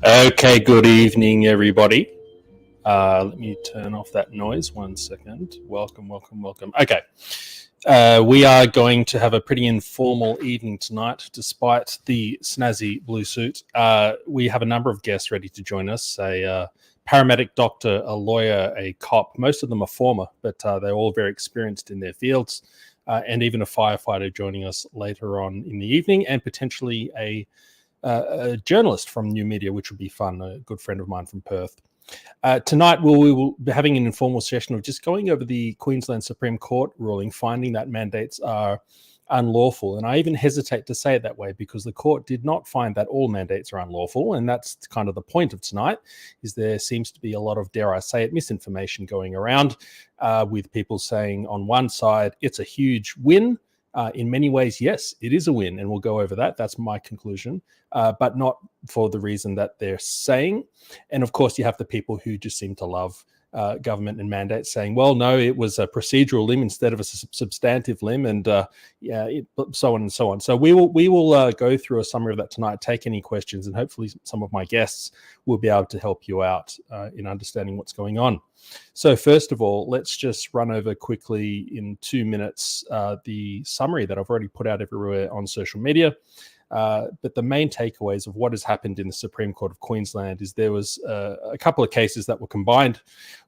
Okay, good evening, everybody. Let me turn off that noise 1 second. Welcome. Okay. We are going to have a pretty informal evening tonight, despite the snazzy blue suit. We have a number of guests ready to join us, a paramedic, doctor, a lawyer, a cop. Most of them are former, but they're all very experienced in their fields, and even a firefighter joining us later on in the evening, and potentially a journalist from New Media, which would be fun, a good friend of mine from Perth. Tonight, we will be having an informal session of just going over the Queensland Supreme Court ruling, finding that mandates are unlawful. And I even hesitate to say it that way because the court did not find that all mandates are unlawful. And that's kind of the point of tonight, is there seems to be a lot of, dare I say it, misinformation going around with people saying on one side, it's a huge win. In many ways, yes, it is a win, and we'll go over that. That's my conclusion, but not for the reason that they're saying. And of course, you have the people who just seem to love government and mandates, saying, well, no, it was a procedural limb instead of a substantive limb, and so on and so on. So we will go through a summary of that tonight, take any questions, and hopefully some of my guests will be able to help you out in understanding what's going on. So first of all, let's just run over quickly in 2 minutes the summary that I've already put out everywhere on social media. But the main takeaways of what has happened in the Supreme Court of Queensland is there was a couple of cases that were combined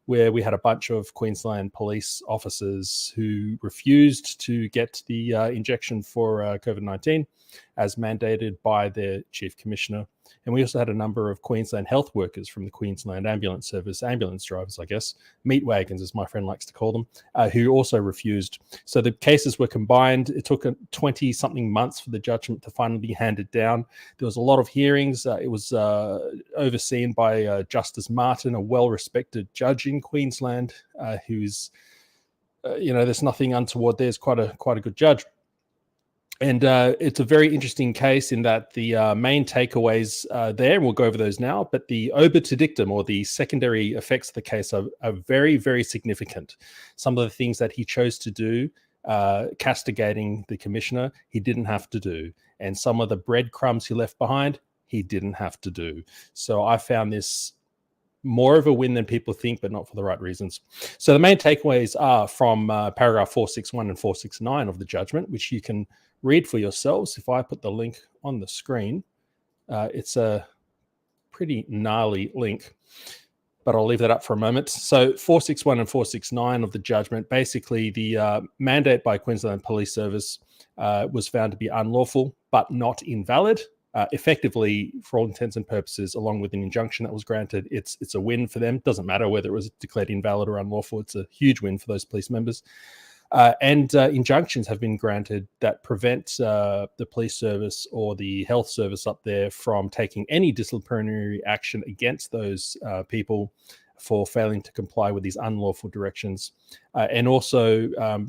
where we had a bunch of Queensland police officers who refused to get the injection for COVID-19 as mandated by their chief commissioner. And we also had a number of Queensland health workers from the Queensland Ambulance Service, ambulance drivers, I guess, meat wagons, as my friend likes to call them, who also refused. So the cases were combined. It took 20-something months for the judgment to finally be handed down. There was a lot of hearings. It was overseen by Justice Martin, a well-respected judge in Queensland, who's, there's nothing untoward there. He's quite a good judge. And it's a very interesting case in that the main takeaways there, and we'll go over those now, but the obiter dictum, or the secondary effects of the case, are very, very significant. Some of the things that he chose to do, castigating the commissioner, he didn't have to do. And some of the breadcrumbs he left behind, he didn't have to do. So I found this more of a win than people think, but not for the right reasons. So the main takeaways are from paragraph 461 and 469 of the judgment, which you can read for yourselves. If I put the link on the screen, it's a pretty gnarly link, but I'll leave that up for a moment. So 461 and 469 of the judgment, basically the mandate by Queensland Police Service was found to be unlawful, but not invalid. Effectively, for all intents and purposes, along with an injunction that was granted, it's a win for them. Doesn't matter whether it was declared invalid or unlawful. It's a huge win for those police members. And injunctions have been granted that prevent the police service or the health service up there from taking any disciplinary action against those people for failing to comply with these unlawful directions, and also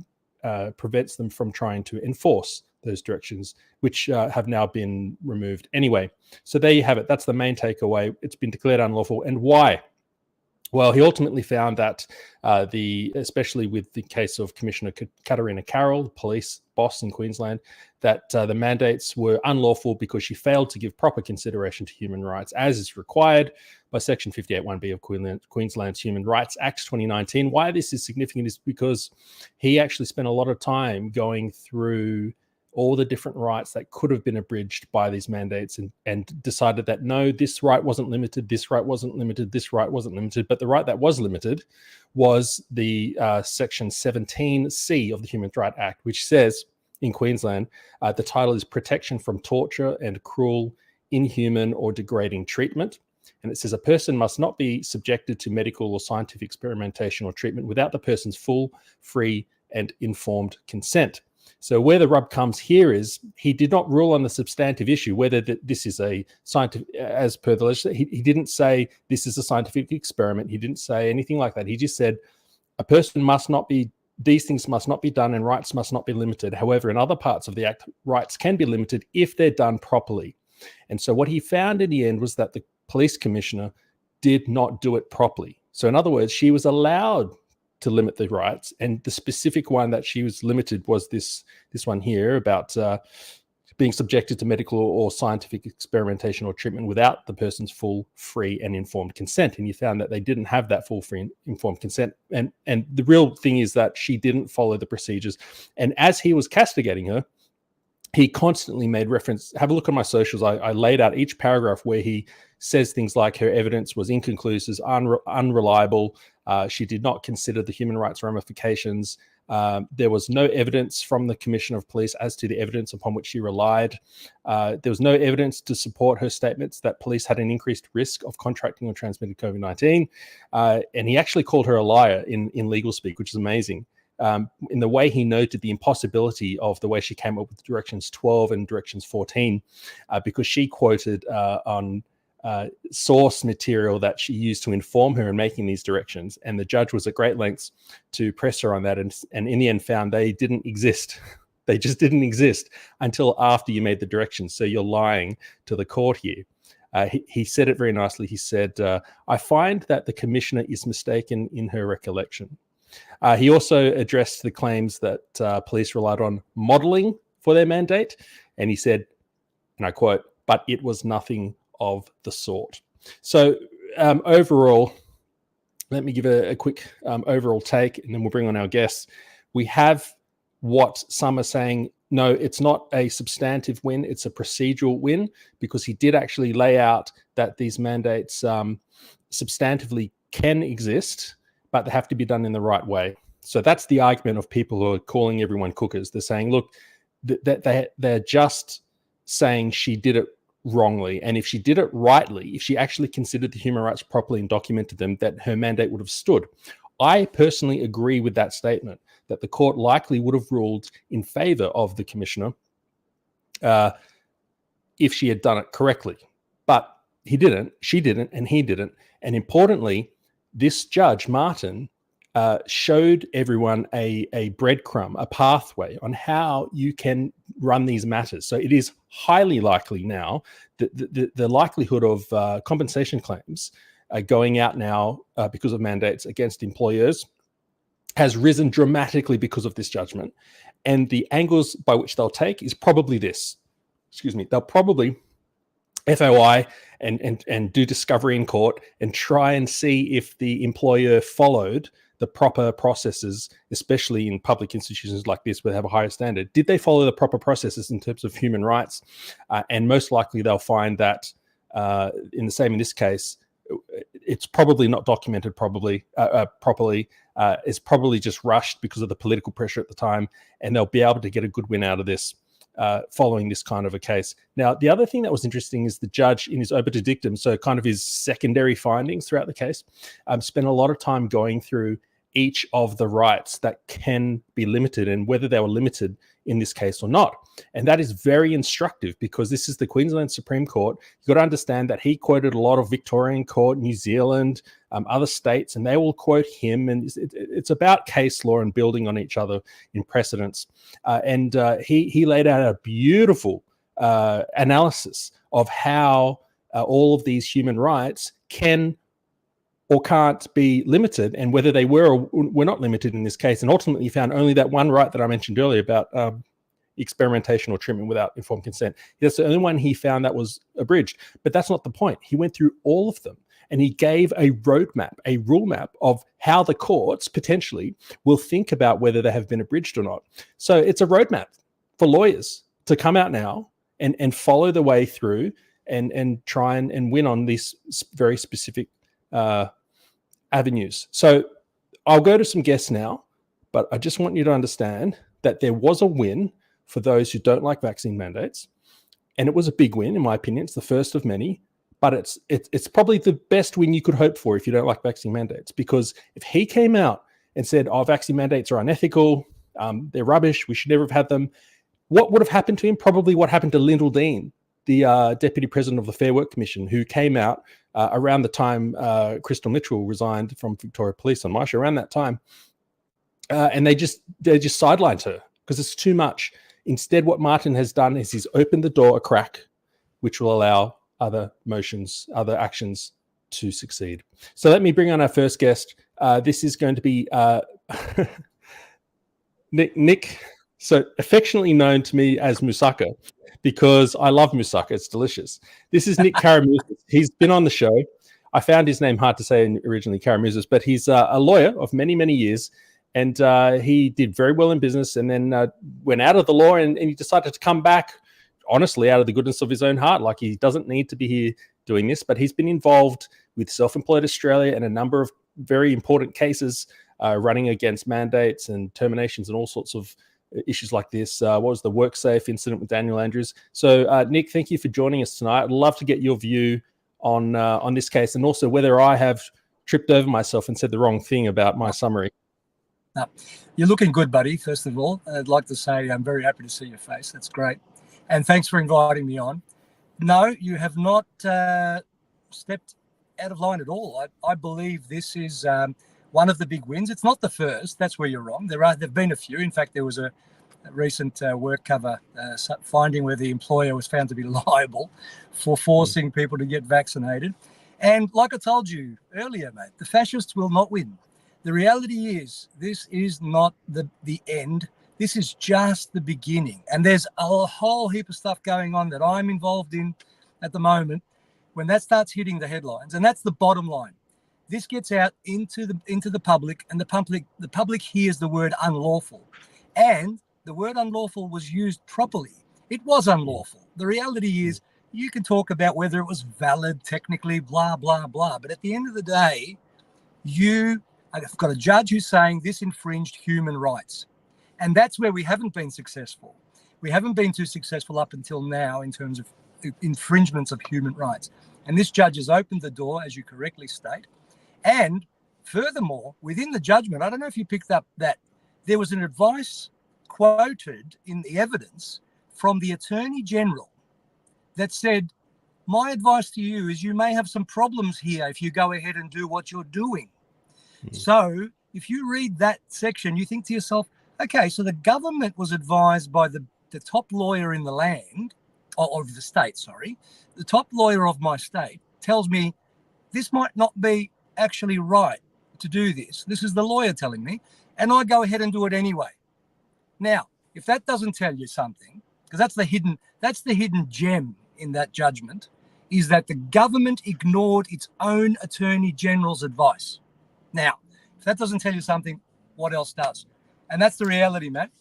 prevents them from trying to enforce those directions, which have now been removed anyway. So there you have it. That's the main takeaway. It's been declared unlawful. And why? Well, he ultimately found that especially with the case of Commissioner Katarina Carroll, the police boss in Queensland, that the mandates were unlawful because she failed to give proper consideration to human rights, as is required by Section 58(1)(b) of Queensland's Human Rights Act 2019. Why this is significant is because he actually spent a lot of time going through all the different rights that could have been abridged by these mandates, and decided that no, this right wasn't limited, this right wasn't limited, this right wasn't limited. But the right that was limited was the Section 17C of the Human Rights Act, which says in Queensland, the title is Protection from Torture and Cruel, Inhuman or Degrading Treatment. And it says a person must not be subjected to medical or scientific experimentation or treatment without the person's full, free and informed consent. So where the rub comes here is he did not rule on the substantive issue, whether this is a scientific, as per the legislation. He didn't say this is a scientific experiment. He didn't say anything like that. He just said a person must not be, these things must not be done and rights must not be limited. However, in other parts of the Act, rights can be limited if they're done properly. And so what he found in the end was that the police commissioner did not do it properly. So in other words, she was allowed to limit the rights, and the specific one that she was limited was this one here about being subjected to medical or scientific experimentation or treatment without the person's full, free, and informed consent. And you found that they didn't have that full, free, and informed consent. And the real thing is that she didn't follow the procedures. And as he was castigating her, he constantly made reference. Have a look at my socials. I laid out each paragraph where he says things like her evidence was inconclusive, unreliable. She did not consider the human rights ramifications. There was no evidence from the Commissioner of Police as to the evidence upon which she relied. There was no evidence to support her statements that police had an increased risk of contracting or transmitting COVID-19. And he actually called her a liar in legal speak, which is amazing. In the way he noted the impossibility of the way she came up with Directions 12 and Directions 14, because she quoted on source material that she used to inform her in making these directions. And the judge was at great lengths to press her on that. And in the end found they didn't exist. They just didn't exist until after you made the directions. So you're lying to the court here. He said it very nicely. He said, I find that the commissioner is mistaken in her recollection. He also addressed the claims that police relied on modeling for their mandate. And he said, and I quote, but it was nothing of the sort. So overall, let me give a quick overall take, and then we'll bring on our guests. We have what some are saying, no, it's not a substantive win, it's a procedural win, because he did actually lay out that these mandates substantively can exist, but they have to be done in the right way. So that's the argument of people who are calling everyone cookers. They're saying, look, they're just saying she did it wrongly. And if she did it rightly, if she actually considered the human rights properly and documented them, that her mandate would have stood. I personally agree with that statement, that the court likely would have ruled in favor of the commissioner if she had done it correctly. But he didn't, she didn't, and he didn't. And importantly, this judge, Martin, showed everyone a breadcrumb, a pathway on how you can run these matters. So it is highly likely now that the likelihood of compensation claims going out now because of mandates against employers has risen dramatically because of this judgment. And the angles by which they'll take is probably this. They'll probably FOI and do discovery in court and try and see if the employer followed the proper processes, especially in public institutions like this where they have a higher standard. Did they follow the proper processes in terms of human rights? And most likely they'll find that in this case, it's probably not documented properly. It's probably just rushed because of the political pressure at the time, and they'll be able to get a good win out of this following this kind of a case. Now, the other thing that was interesting is the judge in his obiter dictum, so kind of his secondary findings throughout the case, spent a lot of time going through each of the rights that can be limited and whether they were limited in this case or not. And that is very instructive because this is the Queensland Supreme Court. You've got to understand that he quoted a lot of Victorian court, New Zealand, other states, and they will quote him. And it's about case law and building on each other in precedents. And he laid out a beautiful analysis of how all of these human rights can or can't be limited, and whether they were or were not limited in this case. And ultimately, he found only that one right that I mentioned earlier about experimentation or treatment without informed consent. That's the only one he found that was abridged. But that's not the point. He went through all of them, and he gave a roadmap, a rule map of how the courts potentially will think about whether they have been abridged or not. So it's a roadmap for lawyers to come out now and follow the way through and try and win on these very specific avenues. So I'll go to some guests now, but I just want you to understand that there was a win for those who don't like vaccine mandates. And it was a big win, in my opinion. It's the first of many, but it's probably the best win you could hope for if you don't like vaccine mandates. Because if he came out and said, oh, vaccine mandates are unethical, they're rubbish, we should never have had them, what would have happened to him? Probably what happened to Lyndall Dean, the deputy president of the Fair Work Commission, who came out around the time Crystal Mitchell resigned from Victoria Police on my show, around that time. And they just sidelined her because it's too much. Instead, what Martin has done is he's opened the door a crack, which will allow other motions, other actions to succeed. So let me bring on our first guest. This is going to be Nick. So affectionately known to me as Musaka, because I love moussaka. It's delicious. This is Nick Karamuzis. He's been on the show. I found his name hard to say originally, Karamuzis, but he's a lawyer of many, many years. And he did very well in business and then went out of the law and he decided to come back, honestly, out of the goodness of his own heart. Like, he doesn't need to be here doing this, but he's been involved with Self-Employed Australia and a number of very important cases running against mandates and terminations and all sorts of issues like this. What was the WorkSafe incident with Daniel Andrews? So, Nick, thank you for joining us tonight. I'd love to get your view on this case and also whether I have tripped over myself and said the wrong thing about my summary. No, you're looking good, buddy. First of all, I'd like to say I'm very happy to see your face. That's great. And thanks for inviting me on. No, you have not stepped out of line at all. I believe this is one of the big wins. It's not the first. That's where you're wrong. There've been a few. In fact, there was a recent work cover finding where the employer was found to be liable for forcing people to get vaccinated. And like I told you earlier, mate, the fascists will not win. The reality is this is not the end. This is just the beginning. And there's a whole heap of stuff going on that I'm involved in at the moment when that starts hitting the headlines. And that's the bottom line. This gets out into the public, and the public hears the word unlawful. And the word unlawful was used properly. It was unlawful. The reality is you can talk about whether it was valid technically, blah, blah, blah. But at the end of the day, I've got a judge who's saying this infringed human rights. And that's where we haven't been successful. We haven't been too successful up until now in terms of infringements of human rights. And this judge has opened the door, as you correctly state. And furthermore, within the judgment, I don't know if you picked up that there was an advice quoted in the evidence from the Attorney General that said, my advice to you is you may have some problems here if you go ahead and do what you're doing. So if you read that section, you think to yourself, okay, so the government was advised by the top lawyer in the land, or of the state, sorry, the top lawyer of my state tells me this might not be actually right to do this. This is the lawyer telling me, and I go ahead and do it anyway. Now, if that doesn't tell you something, because that's the hidden gem in that judgment, is that the government ignored its own Attorney General's advice. Now, if that doesn't tell you something, what else does? And that's the reality, Matt.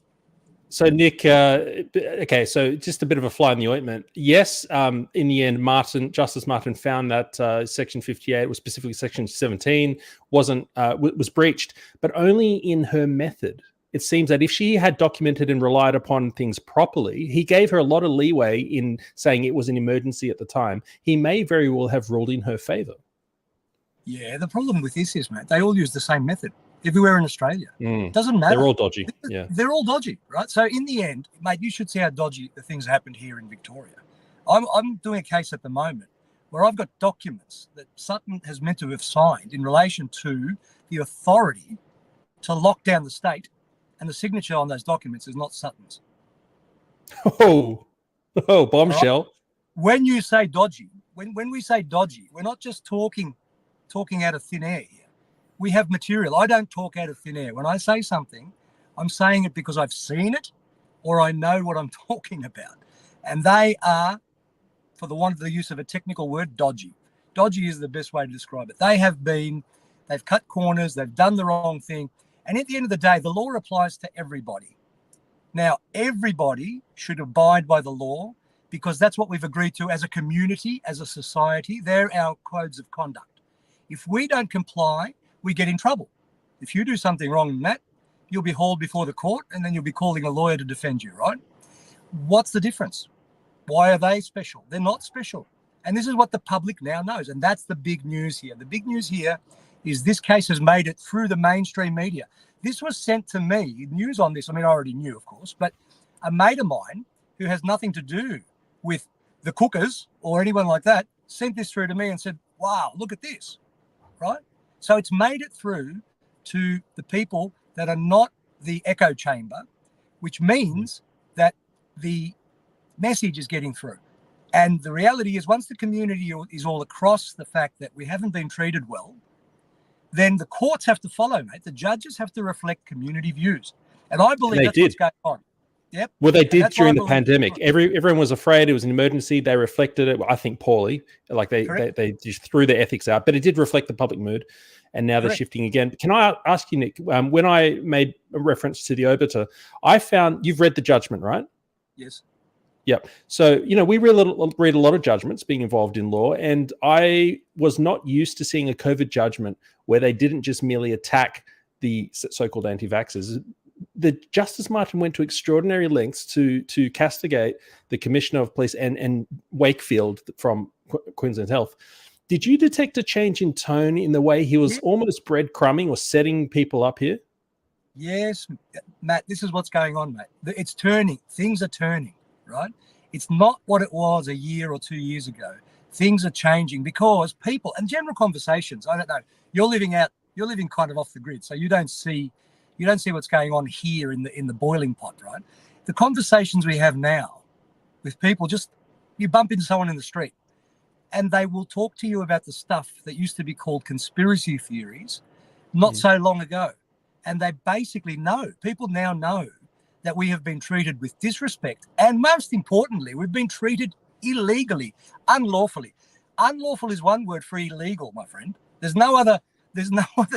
So, Nick, okay, so just a bit of a fly in the ointment. Yes, in the end, Justice Martin found that Section 58, was specifically Section 17, was breached, but only in her method. It seems that if she had documented and relied upon things properly, he gave her a lot of leeway in saying it was an emergency at the time. He may very well have ruled in her favour. Yeah, the problem with this is, mate, they all use the same method everywhere in Australia. It doesn't matter. They're all dodgy. Yeah, they're all dodgy, right? So in the end, mate, you should see how dodgy the things happened here in Victoria. I'm doing a case at the moment where I've got documents that Sutton has meant to have signed in relation to the authority to lock down the state, and the signature on those documents is not Sutton's. Oh, bombshell. Right? When you say dodgy, when we say dodgy, we're not just talking out of thin air here. We have material. I don't talk out of thin air. When I say something, I'm saying it because I've seen it or I know what I'm talking about. And they are, for the want of the use of a technical word, dodgy. Dodgy is the best way to describe it. They've cut corners, they've done the wrong thing. And at the end of the day, the law applies to everybody. Now, everybody should abide by the law because that's what we've agreed to as a community, as a society. They're our codes of conduct. If we don't comply, we get in trouble. If you do something wrong in that, you'll be hauled before the court and then you'll be calling a lawyer to defend you, right? What's the difference? Why are they special? They're not special. And this is what the public now knows. And that's the big news here. The big news here is this case has made it through the mainstream media. This was sent to me, news on this, I mean, I already knew, of course, but a mate of mine who has nothing to do with the cookers or anyone like that sent this through to me and said, wow, look at this, right? So it's made it through to the people that are not the echo chamber, which means that the message is getting through. And the reality is once the community is all across the fact that we haven't been treated well, then the courts have to follow, mate. The judges have to reflect community views. And I believe that's what's going on. Yep. Well, they And did that's why I during the believe- pandemic. Everyone was afraid it was an emergency. They reflected it, I think, poorly. Like they just threw their ethics out, but it did reflect the public mood. And now they're shifting again. Can I ask you, Nick, when I made a reference to the obiter, I found you've read the judgment, right? Yes. Yep. So, we read a lot of judgments being involved in law, and I was not used to seeing a COVID judgment where they didn't just merely attack the so-called anti-vaxxers. The Justice Martin went to extraordinary lengths to castigate the Commissioner of Police and Wakefield from Queensland Health. Did you detect a change in tone in the way he was almost breadcrumbing or setting people up here? Yes, Matt, this is what's going on, mate. It's turning. Things are turning, right? It's not what it was a year or 2 years ago. Things are changing because people and general conversations, I don't know, you're living kind of off the grid, so you don't see what's going on here in the boiling pot, right? The conversations we have now with people, just you bump into someone in the street and they will talk to you about the stuff that used to be called conspiracy theories not so long ago. And they basically know, people now know that we have been treated with disrespect. And most importantly, we've been treated illegally, unlawfully. Unlawful is one word for illegal, my friend. There's no other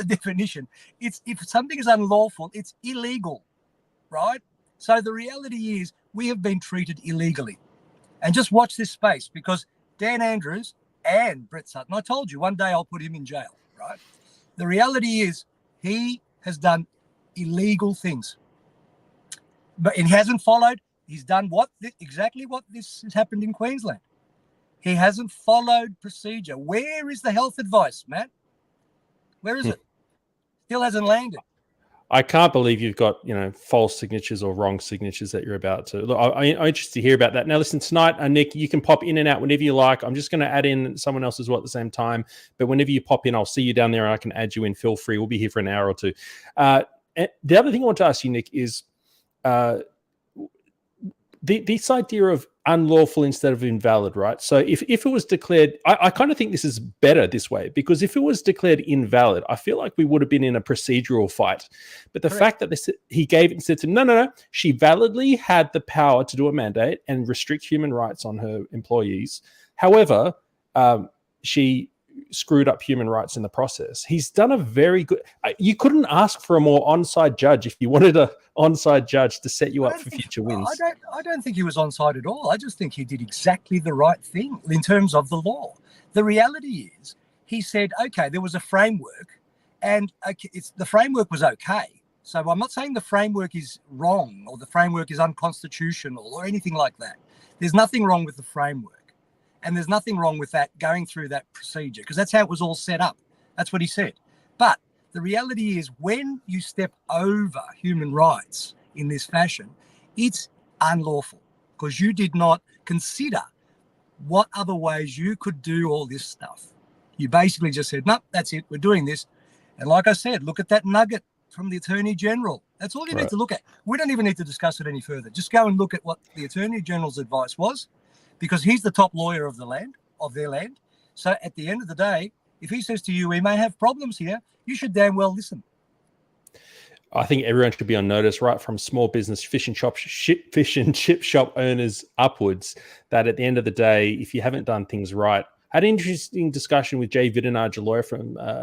definition. If something is unlawful, it's illegal, right? So the reality is we have been treated illegally. And just watch this space, because Dan Andrews and Brett Sutton, I told you, one day I'll put him in jail, right? The reality is he has done illegal things. But he hasn't followed. He's done exactly what this has happened in Queensland. He hasn't followed procedure. Where is the health advice, Matt? Where is it? Still hasn't landed. I can't believe you've got false signatures or wrong signatures that you're about to. Look, I'm interested to hear about that. Now, listen, tonight, Nick, you can pop in and out whenever you like. I'm just going to add in someone else as well at the same time. But whenever you pop in, I'll see you down there and I can add you in. Feel free. We'll be here for an hour or two. The other thing I want to ask you, Nick, is this idea of unlawful instead of invalid, right? So if it was declared, I kind of think this is better this way, because if it was declared invalid, I feel like we would have been in a procedural fight. But the fact that he gave it and said to him, no, she validly had the power to do a mandate and restrict human rights on her employees. However, she screwed up human rights in the process. He's done a very good. You couldn't ask for a more onside judge if you wanted an onside judge to set you up for future wins. I don't think he was onside at all. I just think he did exactly the right thing in terms of the law. The reality is, he said, okay, there was a framework, and the framework was okay. So I'm not saying the framework is wrong or the framework is unconstitutional or anything like that. There's nothing wrong with the framework. And there's nothing wrong with that, going through that procedure, because that's how it was all set up. That's what he said. But the reality is, when you step over human rights in this fashion, it's unlawful, because you did not consider what other ways you could do all this stuff. You basically just said, no, that's it, we're doing this. And like I said, look at that nugget from the Attorney General. That's all you need to look at. We don't even need to discuss it any further. Just go and look at what the Attorney General's advice was, because he's the top lawyer of their land. So at the end of the day, if he says to you, we may have problems here, you should damn well listen. I think everyone should be on notice, right from small business fish and chip shop owners upwards, that at the end of the day, if you haven't done things right. I had an interesting discussion with Jay Vidinaj,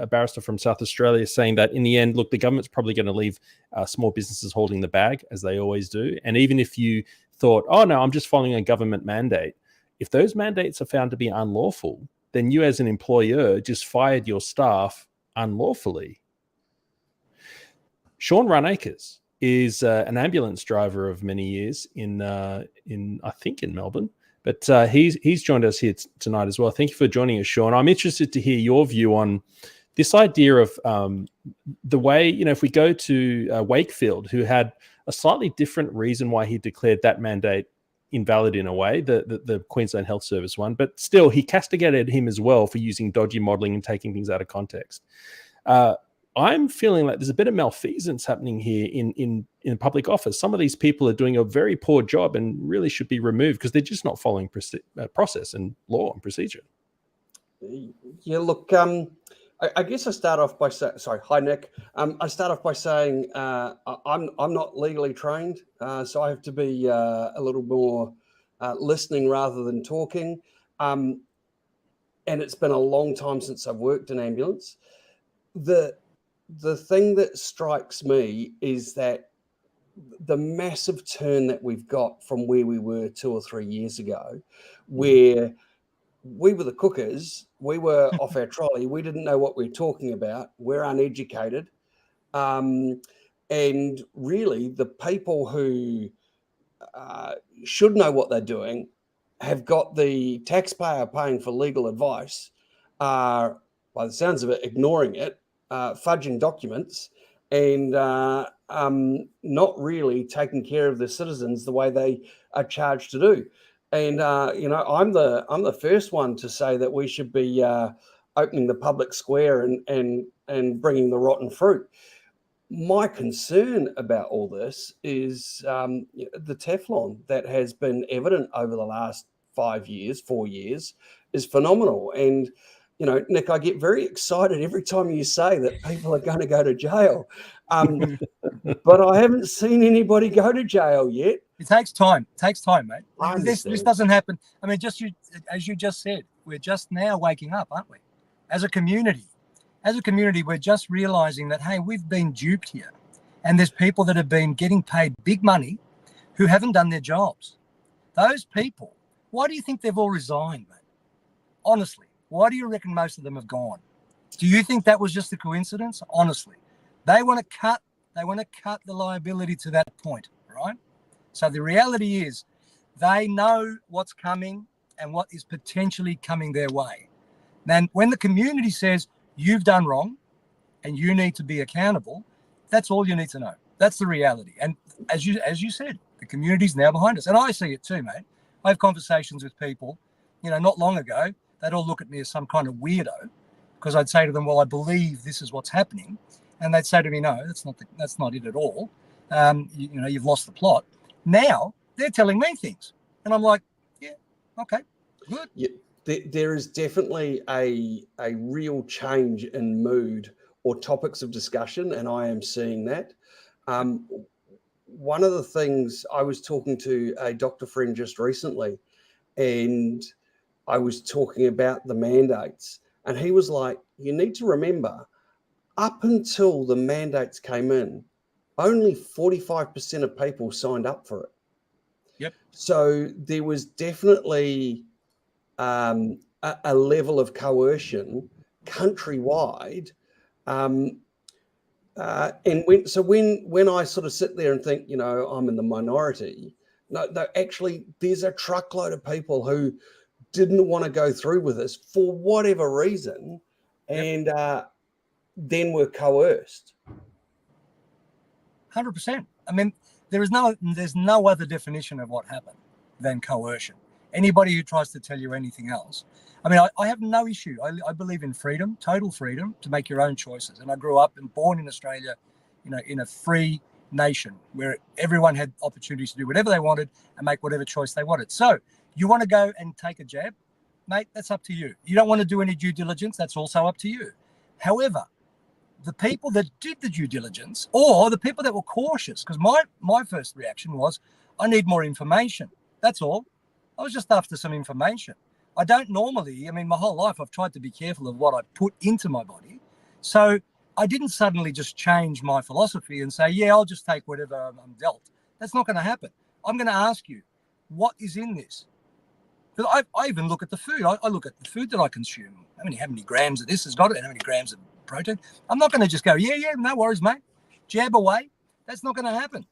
a barrister from South Australia, saying that in the end, look, the government's probably going to leave small businesses holding the bag, as they always do. And even if you thought, oh no, I'm just following a government mandate, if those mandates are found to be unlawful, then you as an employer just fired your staff unlawfully. Sean Runacres is an ambulance driver of many years in I think in Melbourne, but he's joined us here tonight as well. Thank you for joining us, Sean. I'm interested to hear your view on this idea of the way, if we go to Wakefield, who had a slightly different reason why he declared that mandate invalid in a way, the Queensland Health Service one, but still he castigated him as well for using dodgy modelling and taking things out of context. I'm feeling like there's a bit of malfeasance happening here in public office. Some of these people are doing a very poor job and really should be removed because they're just not following process and law and procedure. Yeah, look, I guess I start off by saying, sorry, hi Nick. I start off by saying I'm not legally trained, so I have to be a little more listening rather than talking. And it's been a long time since I've worked in ambulance. The thing that strikes me is that the massive turn that we've got from where we were 2 or 3 years ago, where we were the cookers, we were off our trolley, we didn't know what we were talking about, we're uneducated. And really, the people who should know what they're doing have got the taxpayer paying for legal advice, are, by the sounds of it, ignoring it, fudging documents, and not really taking care of the citizens the way they are charged to do. And you know, I'm the first one to say that we should be opening the public square and bringing the rotten fruit. My concern about all this is the Teflon that has been evident over the last 4 years, is phenomenal. And you know, Nick, I get very excited every time you say that people are going to go to jail. But I haven't seen anybody go to jail yet. It takes time. It takes time, mate. This understand. doesn't happen. I mean, as you just said, we're just now waking up, aren't we? As a community, we're just realizing that, hey, we've been duped here. And there's people that have been getting paid big money who haven't done their jobs. Those people, why do you think they've all resigned, mate? Honestly, why do you reckon most of them have gone? Do you think that was just a coincidence? Honestly, they want to cut the liability to that point, right? So the reality is they know what's coming and what is potentially coming their way. Then when the community says you've done wrong and you need to be accountable, that's all you need to know. That's the reality. And as you said, the community's now behind us. And I see it too, mate. I have conversations with people, you know, not long ago, they'd all look at me as some kind of weirdo because I'd say to them, well, I believe this is what's happening. And they'd say to me, no, that's not it at all. You know, you've lost the plot. Now they're telling me things. And I'm like, yeah, okay, good. Yeah, there is definitely a real change in mood or topics of discussion, and I am seeing that. One of the things, I was talking to a doctor friend just recently, and I was talking about the mandates, and he was like, you need to remember, up until the mandates came in, only 45% of people signed up for it. Yep. So there was definitely a level of coercion countrywide. And when I sort of sit there and think, you know, I'm in the minority, no, actually, there's a truckload of people who didn't want to go through with this for whatever reason, and then were coerced. 100%. I mean, there's no other definition of what happened than coercion. Anybody who tries to tell you anything else, I mean, I have no issue. I believe in freedom, total freedom to make your own choices. And I grew up and born in Australia, you know, in a free nation where everyone had opportunities to do whatever they wanted and make whatever choice they wanted. So you want to go and take a jab, mate, that's up to you. You don't want to do any due diligence, that's also up to you. However, the people that did the due diligence, or the people that were cautious, because my first reaction was, I need more information. That's all. I was just after some information. I don't normally, I mean, my whole life I've tried to be careful of what I put into my body. So I didn't suddenly just change my philosophy and say, yeah, I'll just take whatever I'm dealt. That's not going to happen. I'm going to ask you, what is in this? Because I even look at the food. I look at the food that I consume. How many grams of this has got it and how many grams of protein? I'm not going to just go, yeah, no worries, mate. Jab away. That's not going to happen.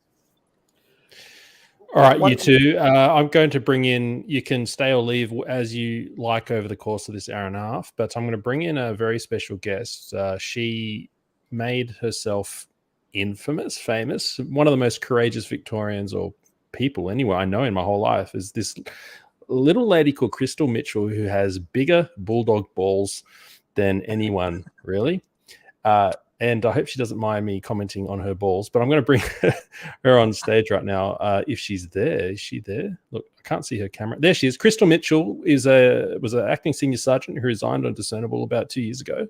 All right, you two. I'm going to bring in, you can stay or leave as you like over the course of this hour and a half, but I'm going to bring in a very special guest. She made herself famous. One of the most courageous Victorians or people anywhere I know in my whole life is this little lady called Crystal Mitchell, who has bigger bulldog balls than anyone, really. And I hope she doesn't mind me commenting on her balls, but I'm going to bring her on stage right now. If she's there, is she there? Look, I can't see her camera. There she is. Crystal Mitchell was an acting senior sergeant who resigned on discernible about 2 years ago.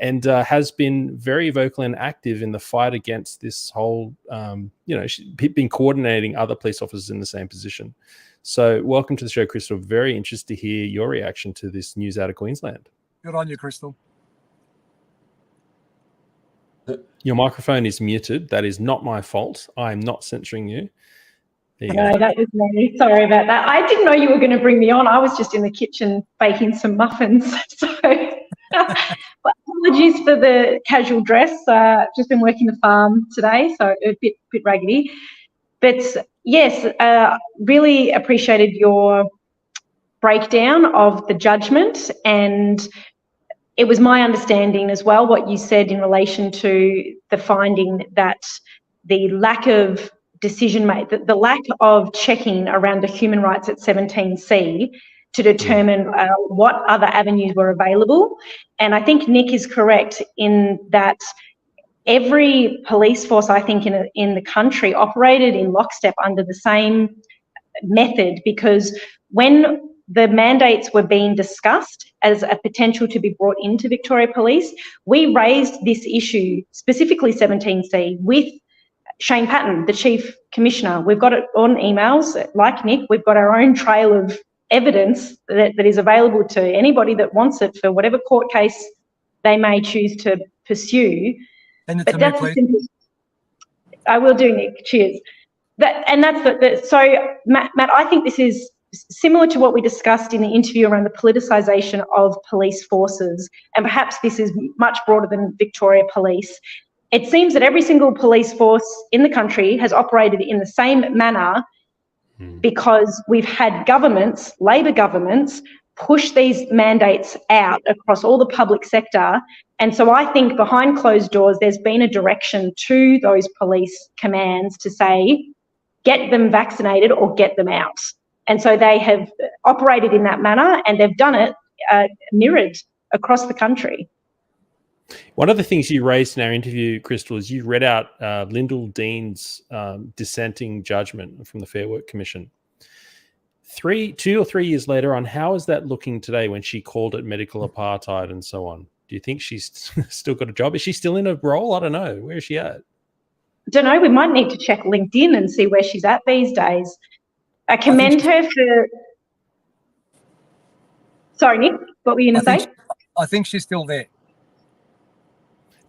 and has been very vocal and active in the fight against this whole, she's been coordinating other police officers in the same position. So welcome to the show, Crystal. Very interested to hear your reaction to this news out of Queensland. Good on you, Crystal. Your microphone is muted. That is not my fault. I am not censoring you. No, that was me. Sorry about that. I didn't know you were going to bring me on. I was just in the kitchen baking some muffins. So apologies for the casual dress. Just been working the farm today, so a bit raggedy. But yes, really appreciated your breakdown of the judgment, and it was my understanding as well what you said in relation to the finding that the lack of the lack of checking around the human rights at 17C to determine what other avenues were available. And I think Nick is correct in that every police force, I think, in the country operated in lockstep under the same method, because when the mandates were being discussed as a potential to be brought into Victoria Police, we raised this issue, specifically 17C, with Shane Patton, the Chief Commissioner. We've got it on emails. Like Nick, we've got our own trail of evidence that is available to anybody that wants it for whatever court case they may choose to pursue. Send it to me, please. I will do, Nick. Cheers. So, Matt, I think this is similar to what we discussed in the interview around the politicisation of police forces, and perhaps this is much broader than Victoria Police. It seems that every single police force in the country has operated in the same manner because we've had governments, Labor governments, push these mandates out across all the public sector. And so I think behind closed doors, there's been a direction to those police commands to say, get them vaccinated or get them out. And so they have operated in that manner, and they've done it mirrored across the country. One of the things you raised in our interview, Crystal, is you read out Lyndall Dean's dissenting judgment from the Fair Work Commission. 2 or 3 years later on, how is that looking today when she called it medical apartheid and so on? Do you think she's still got a job? Is she still in a role? I don't know. Where is she at? Don't know. We might need to check LinkedIn and see where she's at these days. I commend her for... Sorry, Nick, what were you going to say? I think she's still there.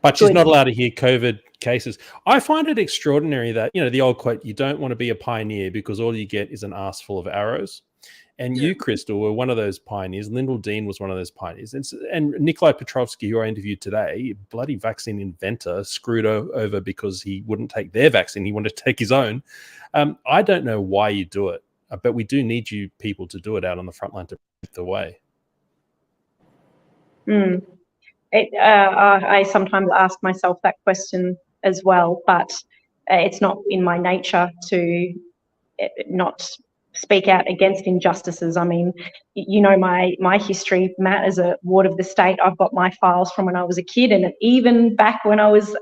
But she's not allowed to hear COVID cases. I find it extraordinary that, the old quote, you don't want to be a pioneer because all you get is an ass full of arrows. And you, Crystal, were one of those pioneers. Lyndall Dean was one of those pioneers. And Nikolai Petrovsky, who I interviewed today, bloody vaccine inventor, screwed over because he wouldn't take their vaccine. He wanted to take his own. I don't know why you do it, but we do need you people to do it out on the front line to pave the way. I sometimes ask myself that question as well, but it's not in my nature to not speak out against injustices. I mean, my history, Matt, as a ward of the state, I've got my files from when I was a kid, and even back when I was,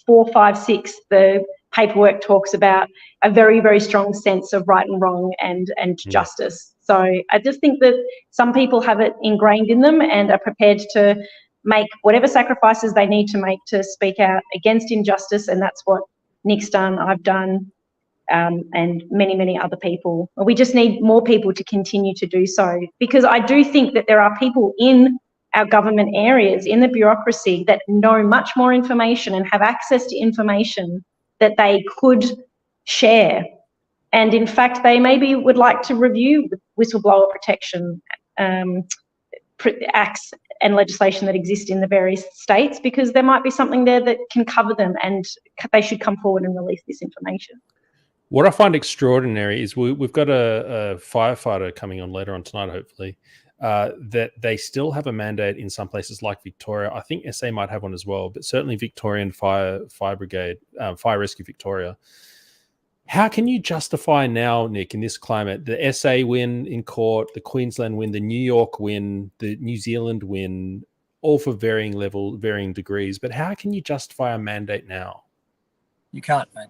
4, 5, 6, the paperwork talks about a very, very strong sense of right and wrong and justice. So I just think that some people have it ingrained in them and are prepared to make whatever sacrifices they need to make to speak out against injustice, and that's what Nick's done, I've done, and many, many other people. We just need more people to continue to do so, because I do think that there are people in our government areas, in the bureaucracy, that know much more information and have access to information that they could share. And in fact, they maybe would like to review whistleblower protection acts and legislation that exist in the various states, because there might be something there that can cover them, and they should come forward and release this information. What I find extraordinary is we've got a firefighter coming on later on tonight, hopefully, that they still have a mandate in some places like Victoria. I think SA might have one as well, but certainly Victorian Fire Brigade, Fire Rescue Victoria. How can you justify now, Nick, in this climate, the SA win in court, the Queensland win, the New York win, the New Zealand win, all for varying degrees, but how can you justify a mandate now? You can't, mate.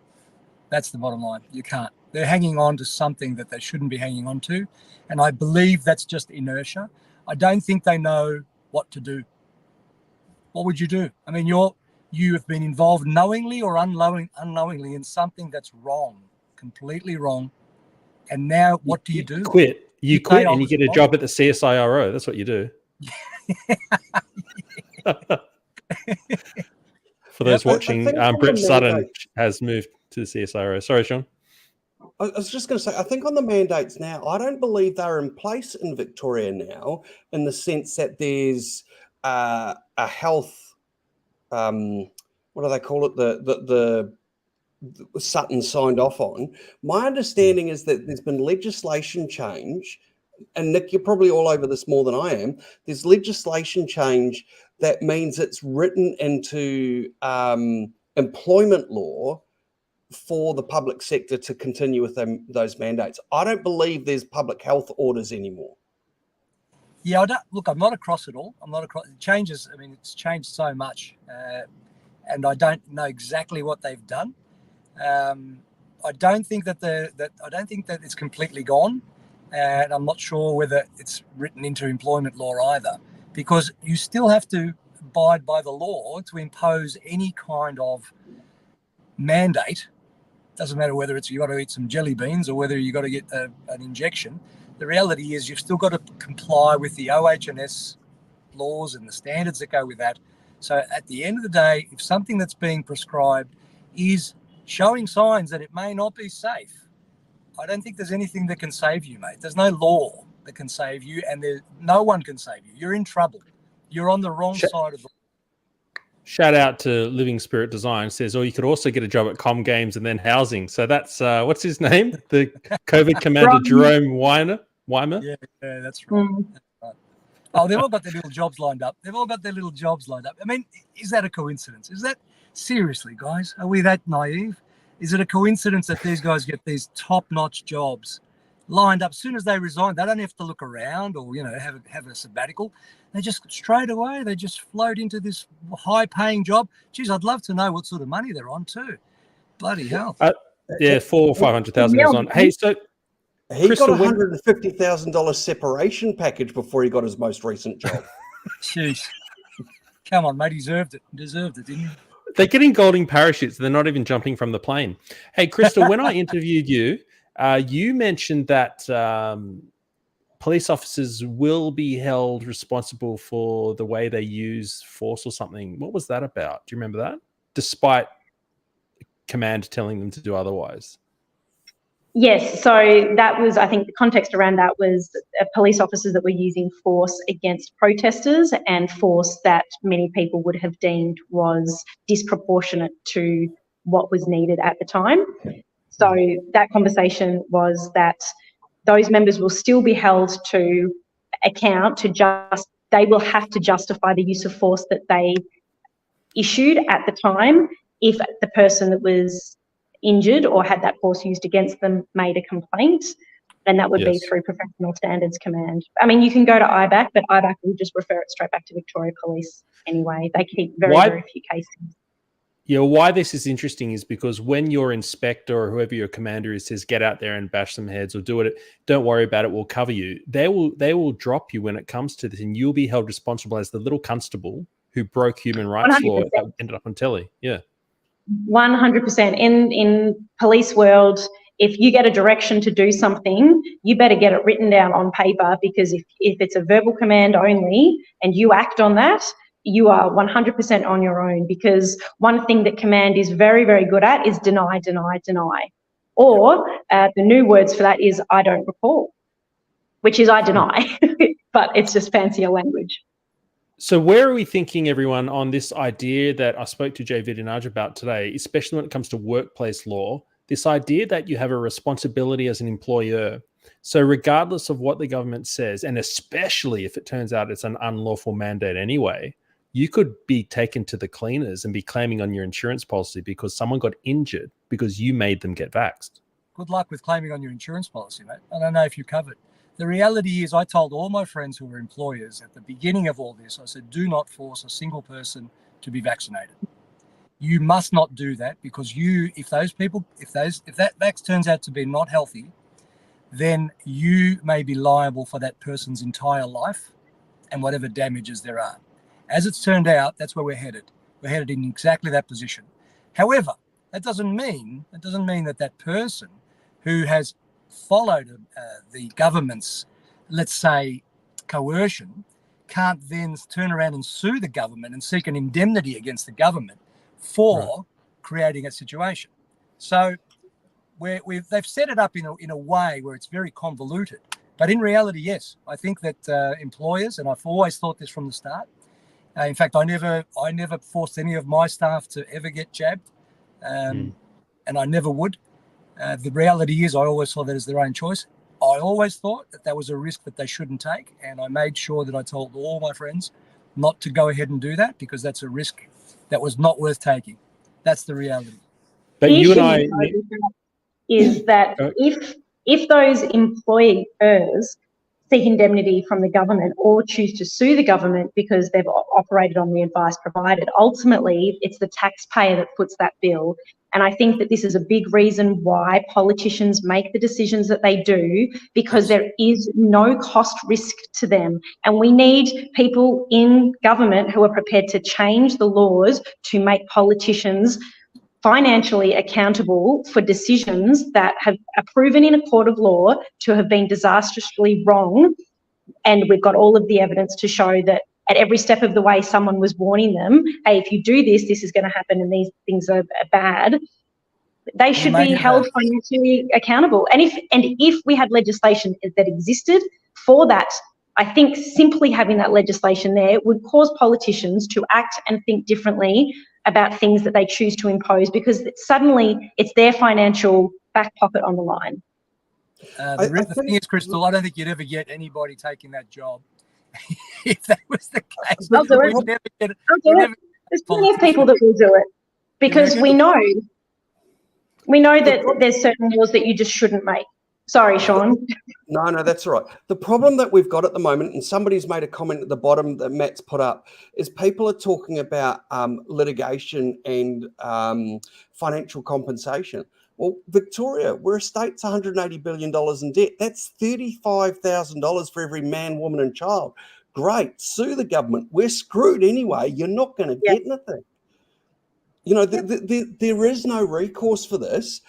That's the bottom line. You can't. They're hanging on to something that they shouldn't be hanging on to, and I believe that's just inertia. I don't think they know what to do. what would you do? I mean, you have been involved knowingly or unknowingly in something that's wrong, completely wrong. And now what do you do? Quit. You say quit I and you was get a wrong. job at the CSIRO. That's what you do. For those I watching, think on the Brett Sutton mandate- has moved to the CSIRO. Sorry, Sean. I was just going to say, I think on the mandates now, I don't believe they're in place in Victoria now, in the sense that there's a health, what do they call it? The Sutton signed off on. My understanding is that there's been legislation change, and Nick, you're probably all over this more than I am. There's legislation change that means it's written into employment law for the public sector to continue with those mandates. I don't believe there's public health orders anymore. Yeah, I'm not across it all. I'm not across. It changes. I mean, it's changed so much, and I don't know exactly what they've done. I don't think that it's completely gone, and I'm not sure whether it's written into employment law either, because you still have to abide by the law to impose any kind of mandate. Doesn't matter whether it's you got to eat some jelly beans or whether you got to get an injection. The reality is you've still got to comply with the OH&S laws and the standards that go with that. So at the end of the day, if something that's being prescribed is showing signs that it may not be safe, I don't think there's anything that can save you, mate. There's no law that can save you, and no one can save you. You're in trouble. You're on the wrong side of the. Shout out to Living Spirit Design. Says, or you could also get a job at Com Games and then housing. So that's what's his name? The COVID commander Jerome Weimer. Yeah, that's right. That's right. Oh, they've all got their little jobs lined up. I mean, is that a coincidence? Is that seriously, guys? Are we that naive? Is it a coincidence that these guys get these top-notch jobs lined up? As soon as they resign, they don't have to look around or have a sabbatical. They just straight away they just float into this high-paying job. Geez, I'd love to know what sort of money they're on too. Bloody hell! Yeah, 400,000 or 500,000 was on. Hey, so he Crystal, got $150,000 separation package before he got his most recent job. Jeez, come on, mate, he deserved it, didn't he? They're getting golden parachutes. They're not even jumping from the plane. Hey, Crystal, when I interviewed you, you mentioned that police officers will be held responsible for the way they use force or something. What was that about? Do you remember that? Despite command telling them to do otherwise. Yes, so that was, I think the context around that was police officers that were using force against protesters, and force that many people would have deemed was disproportionate to what was needed at the time. So that conversation was that those members will still be held to account they will have to justify the use of force that they issued at the time if the person that was injured or had that force used against them made a complaint, and that would be through Professional Standards Command. I mean, you can go to IBAC, but IBAC will just refer it straight back to Victoria Police anyway. They keep very few cases. Yeah, why this is interesting is because when your inspector or whoever your commander is says, get out there and bash some heads or do it, don't worry about it, we'll cover you. They will drop you when it comes to this, and you'll be held responsible as the little constable who broke human rights 100%. Law that ended up on telly. Yeah. 100%. In police world, if you get a direction to do something, you better get it written down on paper, because if it's a verbal command only and you act on that, you are 100% on your own, because one thing that command is very, very good at is deny, deny, deny. Or the new words for that is I don't recall, which is I deny, but it's just fancier language. So where are we thinking, everyone, on this idea that I spoke to Jay Vidinaj about today, especially when it comes to workplace law, this idea that you have a responsibility as an employer. So regardless of what the government says, and especially if it turns out it's an unlawful mandate anyway, you could be taken to the cleaners and be claiming on your insurance policy because someone got injured because you made them get vaxxed. Good luck with claiming on your insurance policy, mate. I don't know if you're covered. The reality is, I told all my friends who were employers at the beginning of all this, I said, do not force a single person to be vaccinated. You must not do that, because if that vax turns out to be not healthy, then you may be liable for that person's entire life and whatever damages there are. As it's turned out, that's where we're headed. We're headed in exactly that position. However, that doesn't mean that person who has followed the government's, let's say, coercion, can't then turn around and sue the government and seek an indemnity against the government for creating a situation. So they've set it up in a way where it's very convoluted. But in reality, yes, I think that employers, and I've always thought this from the start. In fact, I never forced any of my staff to ever get jabbed, and I never would. The reality is, I always saw that as their own choice. I always thought that was a risk that they shouldn't take, and I made sure that I told all my friends not to go ahead and do that, because that's a risk that was not worth taking. That's the reality. But you and I is that if those employers seek indemnity from the government or choose to sue the government because they've operated on the advice provided, ultimately it's the taxpayer that puts that bill. And I think that this is a big reason why politicians make the decisions that they do, because there is no cost risk to them. And we need people in government who are prepared to change the laws to make politicians financially accountable for decisions that are proven in a court of law to have been disastrously wrong. And we've got all of the evidence to show that at every step of the way, someone was warning them, hey, if you do this, this is going to happen and these things are bad. They should be held financially accountable. And if we had legislation that existed for that, I think simply having that legislation there would cause politicians to act and think differently about things that they choose to impose, because suddenly it's their financial back pocket on the line. The thing is, Crystal, I don't think you'd ever get anybody taking that job if that was the case. I'll do it. There's plenty of people that will do it, because we know that there's certain laws that you just shouldn't make. Sorry, Sean. No, that's all right. The problem that we've got at the moment, and somebody's made a comment at the bottom that Matt's put up, is people are talking about litigation and financial compensation. Well, Victoria, we're a state's $180 billion in debt. That's $35,000 for every man, woman and child. Great, sue the government. We're screwed anyway. You're not going to get anything. You know, there is no recourse for this.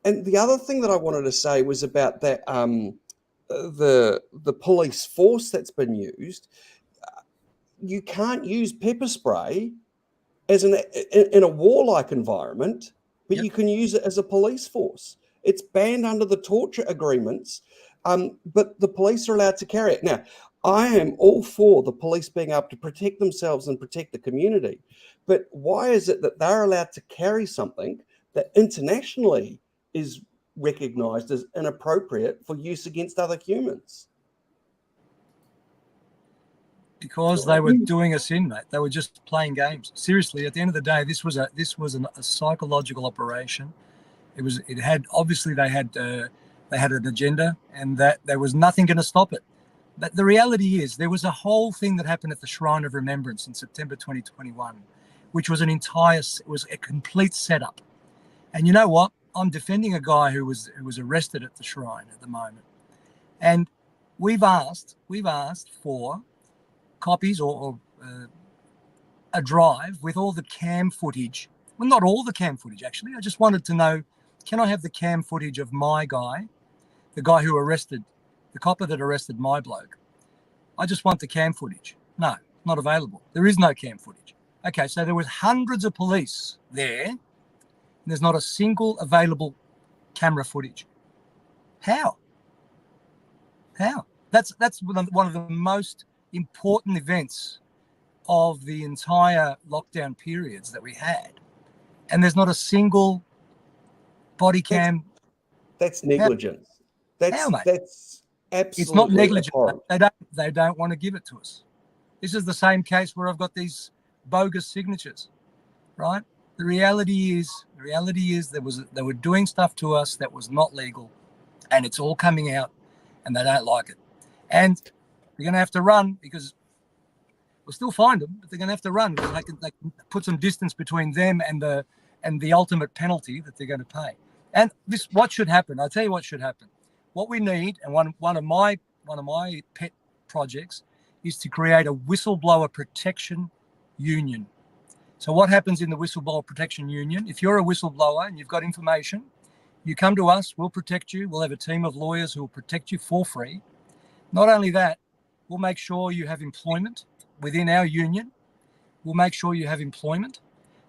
And the other thing that I wanted to say was about that the police force that's been used. You can't use pepper spray as in a warlike environment, but you can use it as a police force. It's banned under the torture agreements, but the police are allowed to carry it. Now, I am all for the police being able to protect themselves and protect the community, but why is it that they're allowed to carry something that internationally is recognised as inappropriate for use against other humans? Because they were doing us in, mate. They were just playing games. Seriously, at the end of the day, this was a psychological operation. They had an agenda, and that there was nothing going to stop it. But the reality is, there was a whole thing that happened at the Shrine of Remembrance in September 2021, which was a complete setup. And you know what? I'm defending a guy who was arrested at the Shrine at the moment, and we've asked for copies or a drive with all the cam footage. Well, not all the cam footage, actually. I just wanted to know, can I have the cam footage of my guy, the guy who arrested, the copper that arrested my bloke? I just want the cam footage. No, not available. There is no cam footage. Okay, so there was hundreds of police there, and there's not a single available camera footage. How? That's one of the most important events of the entire lockdown periods that we had, and there's not a single body cam. That's negligence. That's absolutely. It's not negligence. They don't want to give it to us. This is the same case where I've got these bogus signatures, right? The reality is they were doing stuff to us that was not legal, and it's all coming out, and they don't like it. And they're going to have to run, because we'll still find them, but they're going to have to run because they can put some distance between them and the ultimate penalty that they're going to pay. And what should happen? I'll tell you what should happen. What we need, and one of my pet projects, is to create a whistleblower protection union. So what happens in the whistleblower protection union? If you're a whistleblower and you've got information, you come to us, we'll protect you. We'll have a team of lawyers who will protect you for free. Not only that, we'll make sure you have employment within our union. We'll make sure you have employment,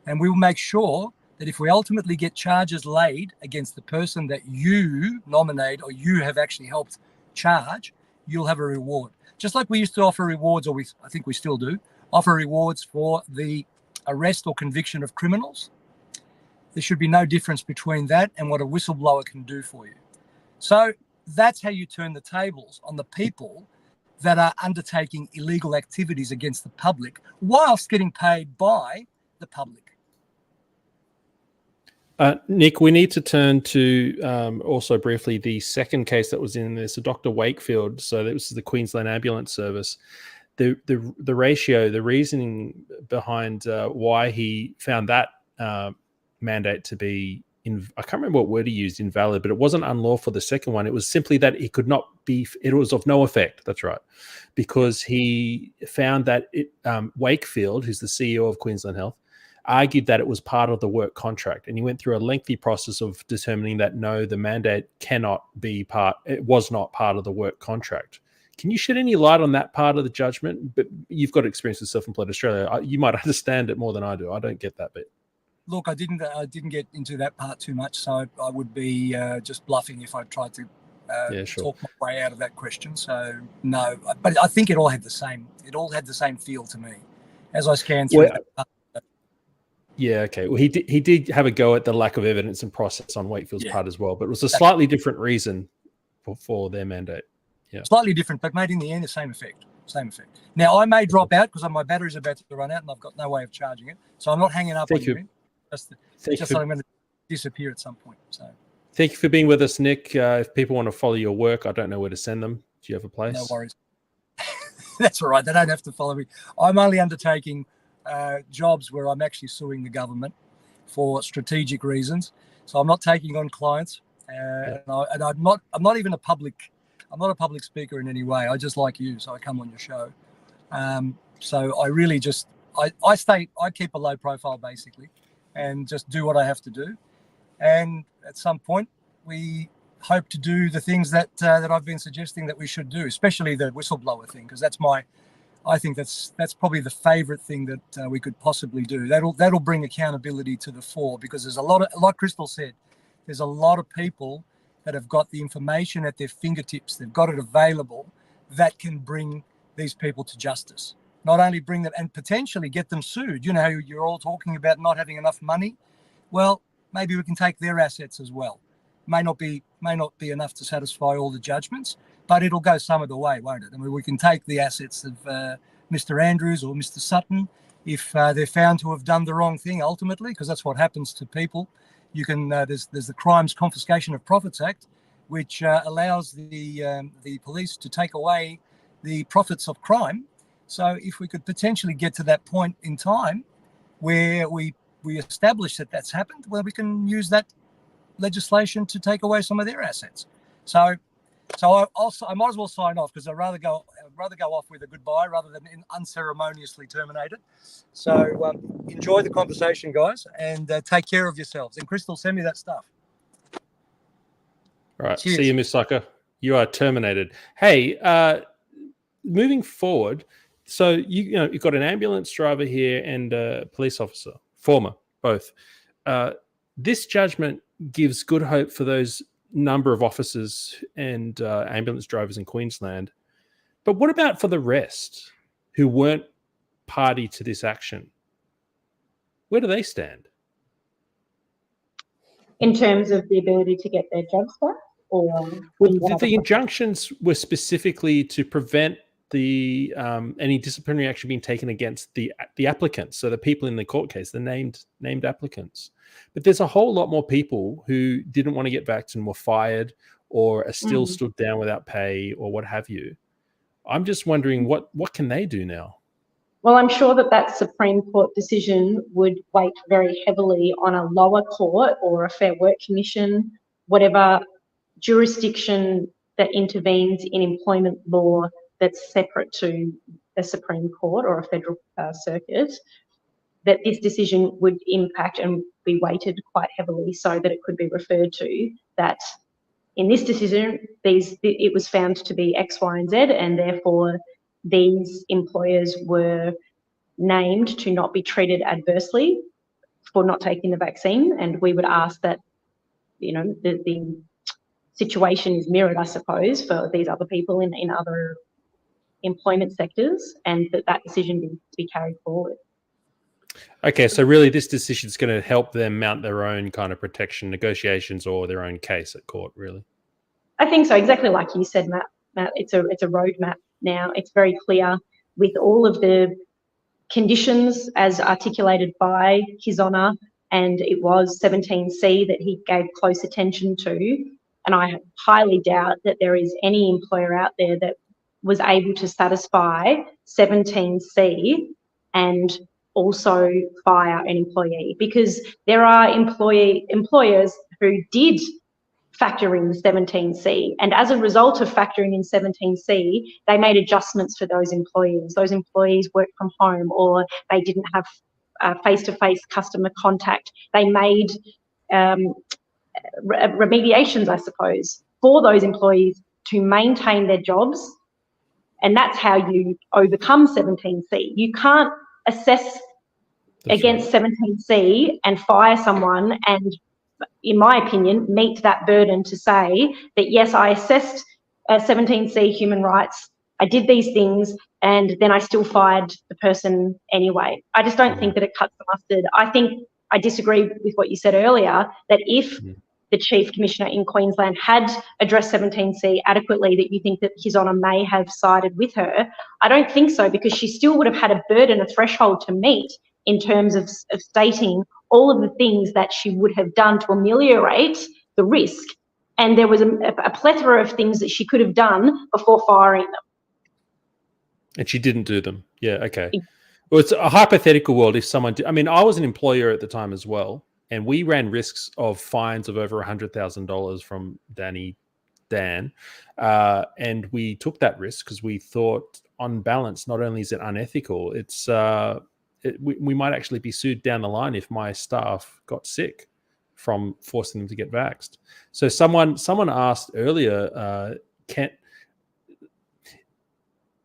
and we will make sure that if we ultimately get charges laid against the person that you nominate or you have actually helped charge, you'll have a reward. Just like we used to offer rewards, or I think we still do, offer rewards for the arrest or conviction of criminals. There should be no difference between that and what a whistleblower can do for you. So that's how you turn the tables on the people that are undertaking illegal activities against the public whilst getting paid by the public. Nick, we need to turn to also briefly the second case that was in this, Dr. Wakefield. So this is the Queensland Ambulance Service. The reasoning behind why he found that mandate to be, I can't remember what word he used, invalid, but it wasn't unlawful, the second one. It was simply that it could not be, it was of no effect. That's right. Because he found that Wakefield, who's the CEO of Queensland Health, argued that it was part of the work contract. And he went through a lengthy process of determining that no, the mandate cannot be it was not part of the work contract. Can you shed any light on that part of the judgment? But you've got experience with Self-Employed Australia. You might understand it more than I do. I don't get that bit. Look, I didn't get into that part too much, so I would be just bluffing if I tried to talk my way out of that question. So no, but I think it all had the same feel to me as I scanned through that. Yeah, okay. Well, he did have a go at the lack of evidence and process on Wakefield's part as well, but it was a slightly different reason for their mandate. Yeah, slightly different, but made in the end the same effect. Now I may drop out because my battery's about to run out and I've got no way of charging it, so I'm not hanging up on you. Just I'm going to disappear at some point. So thank you for being with us, Nick. If people want to follow your work, I don't know where to send them. Do you have a place? No worries. That's all right. They don't have to follow me. I'm only undertaking jobs where I'm actually suing the government for strategic reasons. So I'm not taking on clients, and I'm not even a public speaker in any way. I just like you, so I come on your show. So I really just I keep a low profile basically, and just do what I have to do. And at some point, we hope to do the things that I've been suggesting that we should do, especially the whistleblower thing, because I think that's probably the favourite thing that we could possibly do. That'll bring accountability to the fore, because there's like Crystal said, there's a lot of people that have got the information at their fingertips, they've got it available, that can bring these people to justice. Not only bring them and potentially get them sued. You know, you're all talking about not having enough money. Well, maybe we can take their assets as well. May not be enough to satisfy all the judgments, but it'll go some of the way, won't it? I mean, we can take the assets of Mr. Andrews or Mr. Sutton if they're found to have done the wrong thing ultimately, because that's what happens to people. You can there's the Crimes Confiscation of Profits Act, which allows the police to take away the profits of crime. So if we could potentially get to that point in time where we establish that that's happened, well, we can use that legislation to take away some of their assets. So I might as well sign off, because I'd rather go off with a goodbye rather than unceremoniously terminated. So enjoy the conversation, guys, and take care of yourselves. And Crystal, send me that stuff. All right. Cheers. See you, Miss Sucker. You are terminated. Hey, moving forward, so you've got an ambulance driver here and a police officer, former, both. This judgment gives good hope for those number of officers and ambulance drivers in Queensland. But what about for the rest who weren't party to this action? Where do they stand? In terms of the ability to get their jobs back? Or the injunctions were specifically to prevent any disciplinary action being taken against the applicants, so the people in the court case, the named applicants. But there's a whole lot more people who didn't want to get vaccinated and were fired, or are still stood down without pay, or what have you. I'm just wondering what can they do now? Well, I'm sure that Supreme Court decision would weight very heavily on a lower court or a Fair Work Commission, whatever jurisdiction that intervenes in employment law that's separate to a Supreme Court or a federal circuit, that this decision would impact and be weighted quite heavily so that it could be referred to that in this decision, it was found to be X, Y, and Z, and therefore these employers were named to not be treated adversely for not taking the vaccine. And we would ask that, the situation is mirrored, I suppose, for these other people in other employment sectors, and that decision be to be carried forward. Okay, so really this decision is going to help them mount their own kind of protection negotiations or their own case at court, really? I think so, exactly like you said, Matt. It's a roadmap now. It's very clear with all of the conditions as articulated by His Honour, and it was 17C that he gave close attention to. And I highly doubt that there is any employer out there that was able to satisfy 17C and also fire an employee, because there are employers who did factor in 17C, and as a result of factoring in 17C, they made adjustments for those employees. Those employees worked from home, or they didn't have face-to-face customer contact. They made remediations, I suppose, for those employees to maintain their jobs, and that's how you overcome 17C. You can't assess against 17C and fire someone and, in my opinion, meet that burden to say that, yes, I assessed 17C human rights, I did these things, and then I still fired the person anyway. I just don't think that it cuts the mustard. I think I disagree with what you said earlier, that if the Chief Commissioner in Queensland had addressed 17C adequately, that you think that His Honour may have sided with her. I don't think so, because she still would have had a burden, a threshold to meet in terms of stating all of the things that she would have done to ameliorate the risk. And there was a plethora of things that she could have done before firing them. And she didn't do them. Yeah, okay. Well, it's a hypothetical world if someone did. I mean, I was an employer at the time as well, and we ran risks of fines of over $100,000 from Dan. And we took that risk because we thought, on balance, not only is it unethical, it's we might actually be sued down the line if my staff got sick from forcing them to get vaxxed. So someone asked earlier,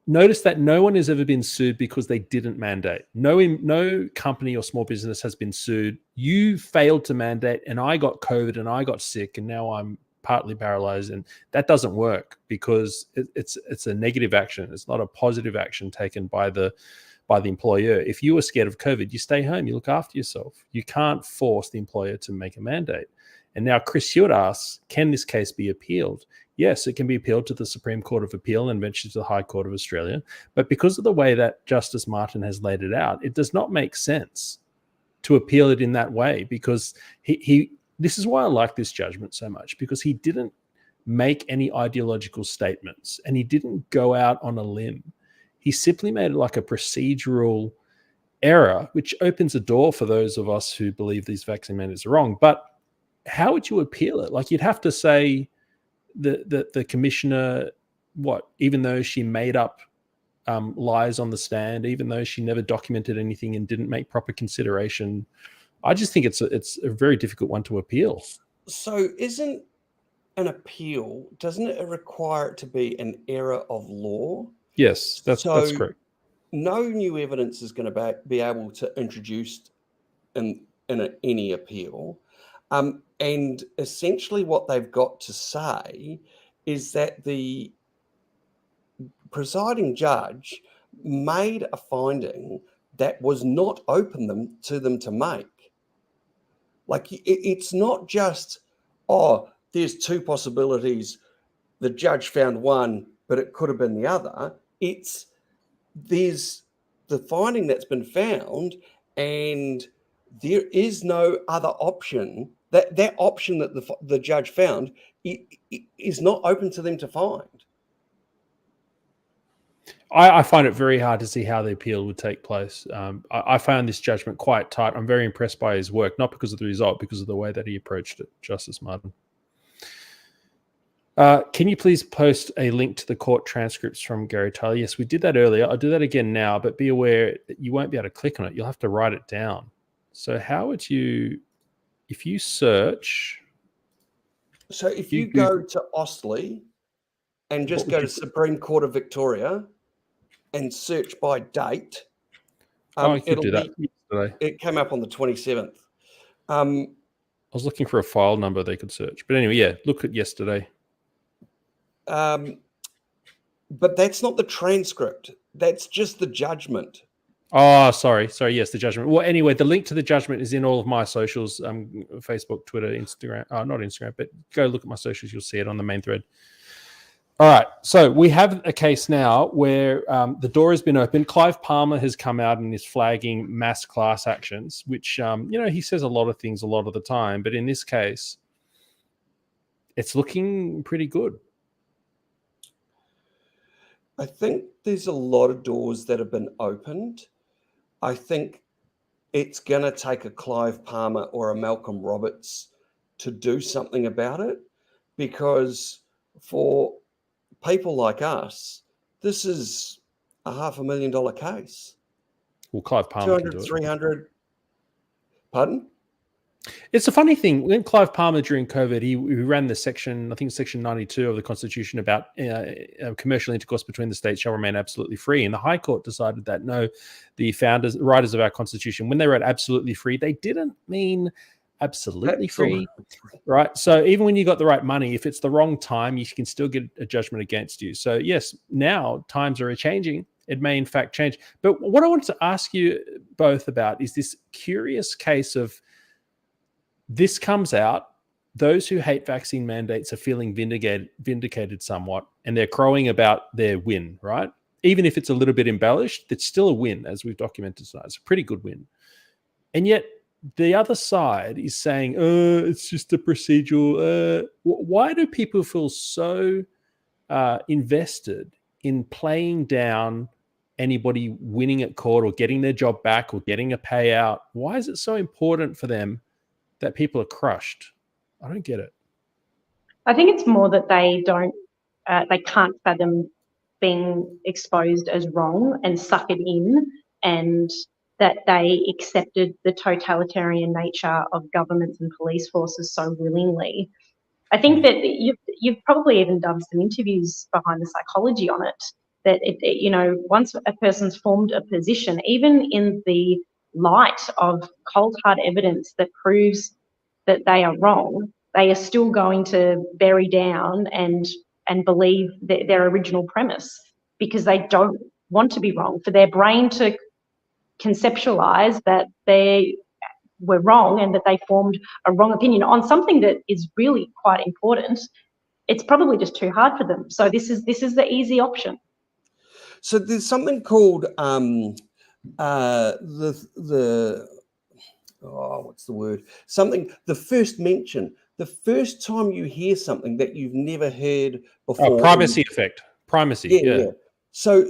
notice that no one has ever been sued because they didn't mandate. No company or small business has been sued. You failed to mandate, and I got COVID and I got sick, and now I'm partly paralyzed. And that doesn't work because it's a negative action. It's not a positive action taken by the employer. If you were scared of COVID, you stay home, you look after yourself. You can't force the employer to make a mandate. And now Chris Hewitt asks, can this case be appealed? Yes, it can be appealed to the Supreme Court of Appeal and eventually to the High Court of Australia. But because of the way that Justice Martin has laid it out, it does not make sense to appeal it in that way, because this is why I like this judgment so much, because he didn't make any ideological statements and he didn't go out on a limb. He simply made it like a procedural error, which opens a door for those of us who believe these vaccine mandates are wrong. But how would you appeal it? Like, you'd have to say that the commissioner, even though she made up lies on the stand, even though she never documented anything and didn't make proper consideration, I just think it's a very difficult one to appeal. So isn't an appeal, doesn't it require it to be an error of law? Yes, that's correct. No new evidence is going to be able to introduce in any appeal. And essentially what they've got to say is that the presiding judge made a finding that was not open to them to make. Like, it's not just, there's two possibilities, the judge found one, but it could have been the other. There's the finding that's been found, and there is no other option. That option that the judge found is not open to them to find. I find it very hard to see how the appeal would take place. I found this judgment quite tight. I'm very impressed by his work, not because of the result, because of the way that he approached it, Justice Martin. Can you please post a link to the court transcripts from Gary Taylor? Yes, we did that earlier. I'll do that again now, but be aware that you won't be able to click on it. You'll have to write it down. So how would you, if you search... So if you go to Ostley and just go to Supreme Court of Victoria and search by date, I could do that yesterday. It came up on the 27th. I was looking for a file number they could search. But anyway, yeah, look at yesterday. But that's not the transcript. That's just the judgment. Oh, sorry. Yes, the judgment. Well, anyway, the link to the judgment is in all of my socials, Facebook, Twitter, Instagram. Not Instagram, but go look at my socials. You'll see it on the main thread. All right. So we have a case now where the door has been opened. Clive Palmer has come out and is flagging mass class actions, which, he says a lot of things a lot of the time. But in this case, it's looking pretty good. I think there's a lot of doors that have been opened. I think it's going to take a Clive Palmer or a Malcolm Roberts to do something about it, because for people like us, this is a $500,000 case. Well, Clive Palmer 200, can do 300. Pardon? It's a funny thing. When Clive Palmer during COVID, he ran the section, I think Section 92 of the Constitution about commercial intercourse between the states shall remain absolutely free. And the High Court decided that no, the writers of our Constitution, when they wrote absolutely free, they didn't mean absolutely free, right? So even when you got the right money, if it's the wrong time, you can still get a judgment against you. So yes, now times are changing. It may in fact change. But what I wanted to ask you both about is this curious case of this comes out, those who hate vaccine mandates are feeling vindicated somewhat, and they're crowing about their win, right? Even if it's a little bit embellished, it's still a win, as we've documented tonight. It's a pretty good win. And yet the other side is saying, it's just a procedural. Why do people feel so invested in playing down anybody winning at court or getting their job back or getting a payout? Why is it so important for them that people are crushed? I don't get it. I think it's more that they can't fathom being exposed as wrong and suck it in, and that they accepted the totalitarian nature of governments and police forces so willingly. I think that you've probably even done some interviews behind the psychology on it, that once a person's formed a position, even in the light of cold hard evidence that proves that they are wrong, they are still going to bury down and believe their original premise, because they don't want to be wrong. For their brain to conceptualize that they were wrong and that they formed a wrong opinion on something that is really quite important, it's probably just too hard for them. So this is the easy option. So there's something called the first mention, the first time you hear something that you've never heard before. Primacy effect. Primacy. Yeah. So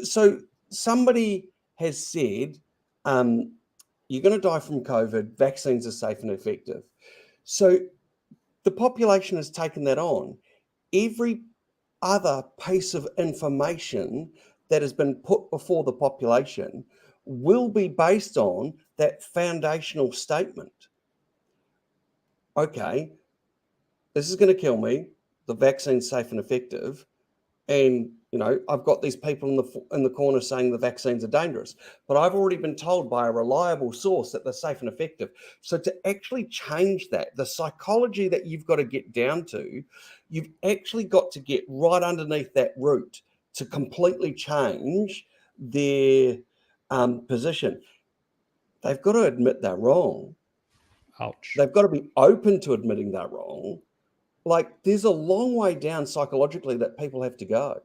somebody has said, you're going to die from COVID, vaccines are safe and effective. So the population has taken that on. Every other piece of information that has been put before the population will be based on that foundational statement. Okay, this is going to kill me. The vaccine's safe and effective. And, I've got these people in the corner saying the vaccines are dangerous, but I've already been told by a reliable source that they're safe and effective. So to actually change that, the psychology that you've got to get down to, you've actually got to get right underneath that root to completely change their position. They've got to admit they're wrong. Ouch. They've got to be open to admitting they're wrong. Like, there's a long way down psychologically that people have to go.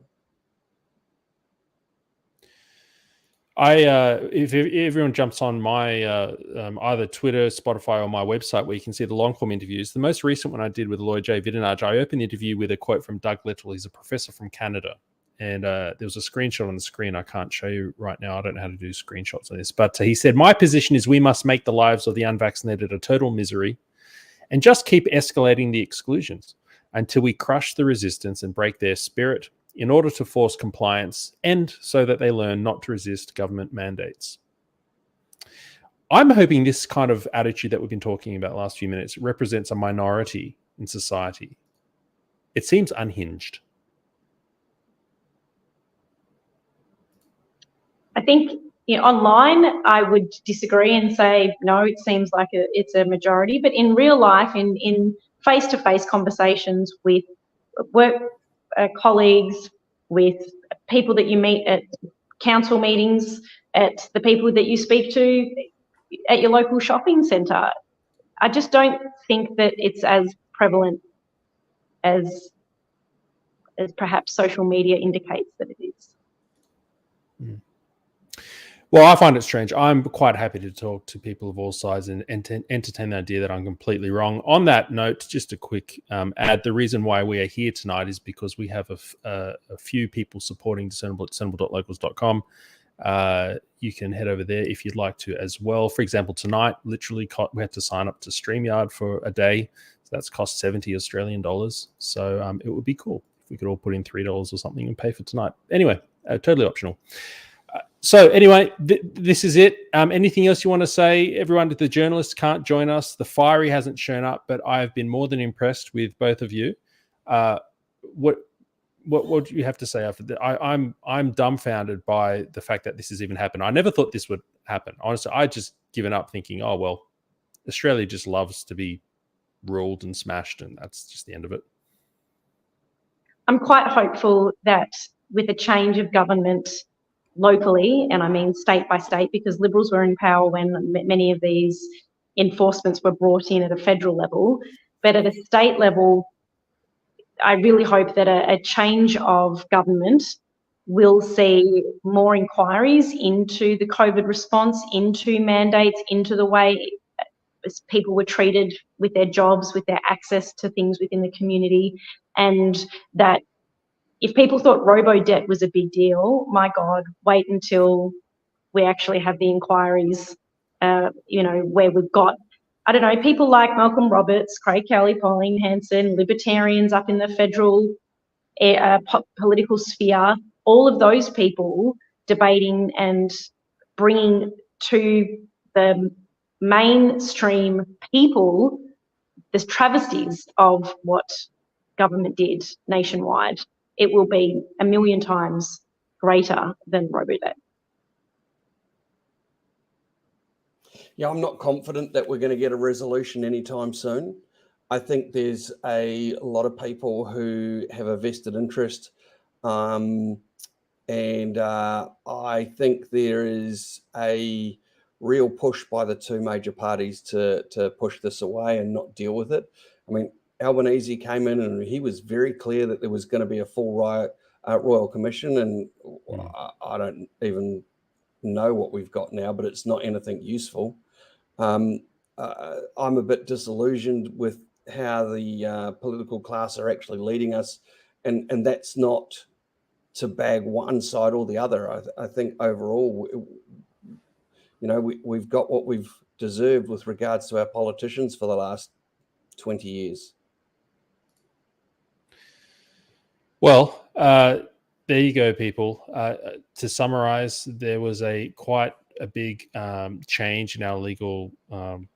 If everyone jumps on my either Twitter, Spotify, or my website, where you can see the long form interviews, the most recent one I did with lawyer Jay Vidinaj, I opened the interview with a quote from Doug Little. He's a professor from Canada. And there was a screenshot on the screen. I can't show you right now. I don't know how to do screenshots on this. But he said, my position is we must make the lives of the unvaccinated a total misery and just keep escalating the exclusions. until we crush the resistance and break their spirit in order to force compliance and so that they learn not to resist government mandates. I'm hoping this kind of attitude that we've been talking about the last few minutes represents a minority in society. It seems unhinged. I think online I would disagree and say, no, it seems like it's a majority. But in real life, in face-to-face conversations with work colleagues, with people that you meet at council meetings, at the people that you speak to at your local shopping centre, I just don't think that it's as prevalent as perhaps social media indicates that it is. Mm. Well, I find it strange. I'm quite happy to talk to people of all sides and to entertain the idea that I'm completely wrong. On that note, just a quick add. The reason why we are here tonight is because we have a few people supporting Discernible at discernible.locals.com. You can head over there if you'd like to as well. For example, tonight, literally, we had to sign up to StreamYard for a day. So that's cost $70 Australian. So it would be cool if we could all put in $3 or something and pay for tonight. Anyway, totally optional. So anyway, this is it. Anything else you want to say? Everyone, the journalists can't join us. The Fiery hasn't shown up, but I have been more than impressed with both of you. What do you have to say after that? I'm dumbfounded by the fact that this has even happened. I never thought this would happen. Honestly, I just given up thinking, oh well, Australia just loves to be ruled and smashed, and that's just the end of it. I'm quite hopeful that with a change of government locally, and I mean state by state, because Liberals were in power when many of these enforcements were brought in at a federal level, but at a state level, I really hope that a change of government will see more inquiries into the COVID response, into mandates, into the way people were treated with their jobs, with their access to things within the community, and that if people thought robo-debt was a big deal, my God, wait until we actually have the inquiries, where we've got, I don't know, people like Malcolm Roberts, Craig Kelly, Pauline Hanson, libertarians up in the federal political sphere, all of those people debating and bringing to the mainstream people the travesties of what government did nationwide. It will be a million times greater than robo-debt. Yeah, I'm not confident that we're going to get a resolution anytime soon. I think there's a lot of people who have a vested interest, and I think there is a real push by the two major parties to push this away and not deal with it. I mean, Albanese came in and he was very clear that there was going to be a full Royal Commission, and I don't even know what we've got now, but it's not anything useful. I'm a bit disillusioned with how the political class are actually leading us, and that's not to bag one side or the other. I think overall, we've got what we've deserved with regards to our politicians for the last 20 years. Well, there you go, people. To summarize, there was quite a big change in our legal, the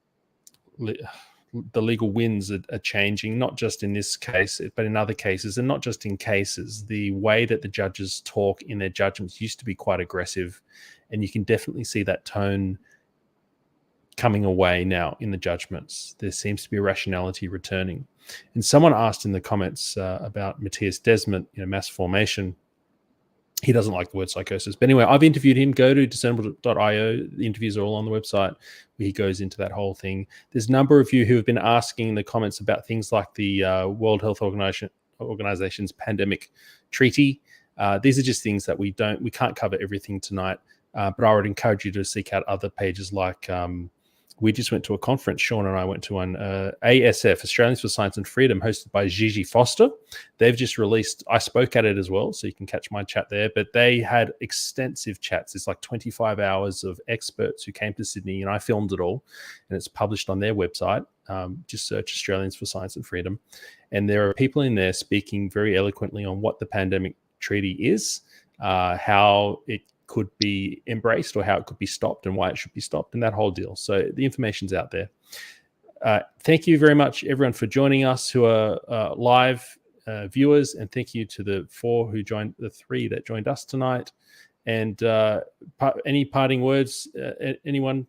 legal winds are changing, not just in this case, but in other cases, and not just in cases. The way that the judges talk in their judgments used to be quite aggressive, and you can definitely see that tone coming away now in the judgments. There seems to be a rationality returning. And someone asked in the comments about Matthias Desmond, mass formation. He doesn't like the word psychosis. But anyway, I've interviewed him. Go to discernible.io. The interviews are all on the website where he goes into that whole thing. There's a number of you who have been asking in the comments about things like the World Health Organization's pandemic treaty. These are just things that we can't cover everything tonight. But I would encourage you to seek out other pages like we just went to a conference. Sean and I went to one, ASF, Australians for Science and Freedom, hosted by Gigi Foster. They've just released, I spoke at it as well, so you can catch my chat there, but they had extensive chats. It's like 25 hours of experts who came to Sydney, and I filmed it all, and it's published on their website. Just search Australians for Science and Freedom. And there are people in there speaking very eloquently on what the pandemic treaty is, how it could be embraced or how it could be stopped and why it should be stopped and that whole deal. So the information's out there. Thank you very much, everyone, for joining us who are live viewers, and thank you to the three that joined us tonight. And any parting words, anyone?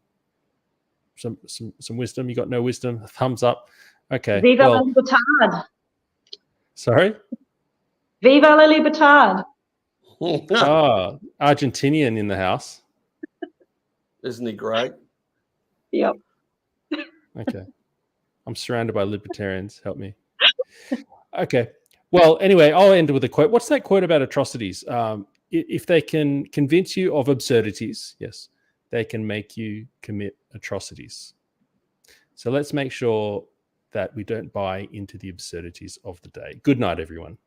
Some wisdom? You got no wisdom? Thumbs up. Okay. Viva la libertad. Sorry? Viva la libertad. Oh, Argentinian in the house. Isn't he great? Yep. Okay. I'm surrounded by libertarians. Help me. Okay. Well, anyway, I'll end with a quote. What's that quote about atrocities? If they can convince you of absurdities, yes, they can make you commit atrocities. So let's make sure that we don't buy into the absurdities of the day. Good night, everyone.